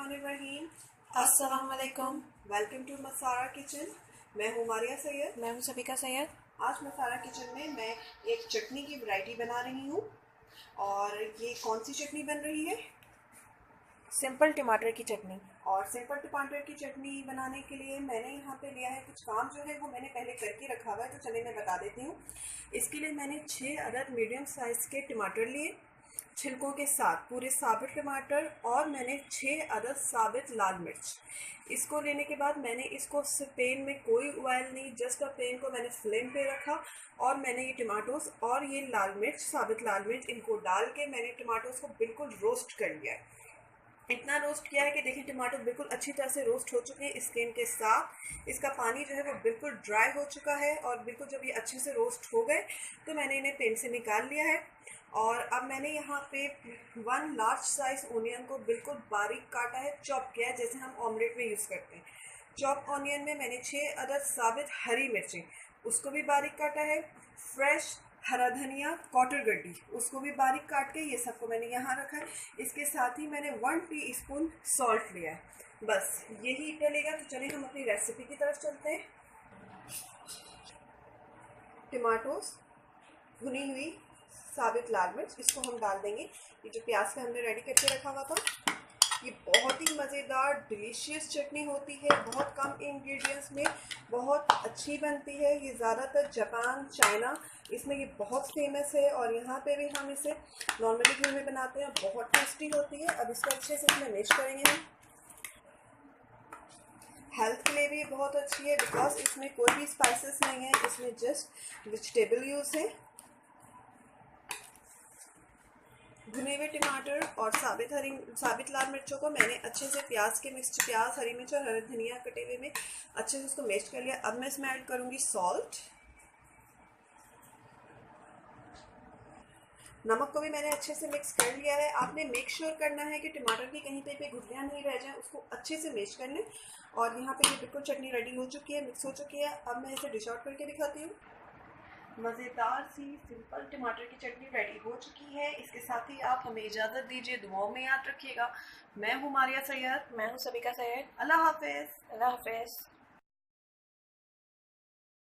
बिस्मिल्लाहिर्रहमानिर्रहीम। अस्सलाम वालेकुम। Welcome to Masara kitchen. मैं हूँ मारिया सैयद। मैं हूँ सबिका सैयद। आज मसारा किचन में मैं एक चटनी की वैरायटी बना रही हूँ। और ये कौन सी चटनी बन रही है? सिंपल टमाटर की चटनी। और सिंपल टमाटर की चटनी बनाने के लिए मैंने यहाँ पे लिया है कुछ काम जो है वो मैंने पहले करके रखा हुआ है, तो चलिए मैं बता देती हूँ। इसके लिए मैंने 6 अदद मीडियम साइज़ के टमाटर लिए छिलकों के साथ, पूरे साबित टमाटर, और मैंने 6 अदद साबित लाल मिर्च। इसको लेने के बाद मैंने इसको पैन में कोई ऑयल नहीं, जस्ट पैन को मैंने फ्लेम पे रखा और मैंने ये टमाटोस और ये लाल मिर्च, साबित लाल मिर्च, इनको डाल के मैंने टमाटोस को बिल्कुल रोस्ट कर लिया है। इतना रोस्ट किया है कि देखिए टमाटर बिल्कुल अच्छी तरह से रोस्ट हो चुके हैं स्किन के साथ। इसका पानी जो है वो बिल्कुल ड्राई हो चुका है और बिल्कुल जब ये अच्छे से रोस्ट हो गए तो मैंने इन्हें पैन से निकाल लिया है। और अब मैंने यहाँ पे 1 लार्ज साइज ओनियन को बिल्कुल बारीक काटा है, चॉप किया है, जैसे हम ऑमलेट में यूज़ करते हैं। चॉप ऑनियन में मैंने 6 अदद साबित हरी मिर्ची, उसको भी बारीक काटा है। फ्रेश हरा धनिया, कॉटर गड्डी, उसको भी बारीक काट के ये सबको मैंने यहाँ रखा है। इसके साथ ही मैंने 1 टीस्पून सॉल्ट लिया है। बस यही डलेगा। तो चलिए हम अपनी रेसिपी की तरफ चलते हैं। टमाटोस, भुनी हुई साबित लाल मिर्च, इसको हम डाल देंगे। ये जो प्याज का हमने रेडी करके रखा हुआ था, ये बहुत ही मज़ेदार डिलीशियस चटनी होती है। बहुत कम इंग्रेडिएंट्स में बहुत अच्छी बनती है। ये ज़्यादातर जापान, चाइना, इसमें ये बहुत फेमस है और यहाँ पे भी हम इसे नॉर्मली घर में बनाते हैं, बहुत टेस्टी होती है। अब इसको अच्छे से इसमें मिक्स करेंगे हम। हेल्थ के लिए भी बहुत अच्छी है बिकॉज इसमें कोई भी स्पाइसेस नहीं है, इसमें जस्ट वेजिटेबल यूज़ है। भुने हुए टमाटर और साबित लाल मिर्चों को मैंने अच्छे से प्याज, हरी मिर्च और हरा धनिया कटे हुए में अच्छे से उसको मेश कर लिया। अब मैं इसमें ऐड करूँगी सॉल्ट। नमक को भी मैंने अच्छे से मिक्स कर लिया है। आपने मेक श्योर करना है कि टमाटर की कहीं पे गुठलियाँ नहीं रह जाए, उसको अच्छे से मेश कर लें। और यहाँ पे ये बिल्कुल चटनी रेडी हो चुकी है, मिक्स हो चुकी है। अब मैं इसे डिश आउट करके दिखाती हूँ। मज़ेदार सी सिंपल टमाटर की चटनी रेडी हो चुकी है। इसके साथ ही आप हमें इजाज़त दीजिए, दुआओं में याद रखिएगा। मैं हूँ मारिया सैयद। मैं हूँ सबिका सैयद। अल्लाह हाफिज़। अल्लाह हाफिज़।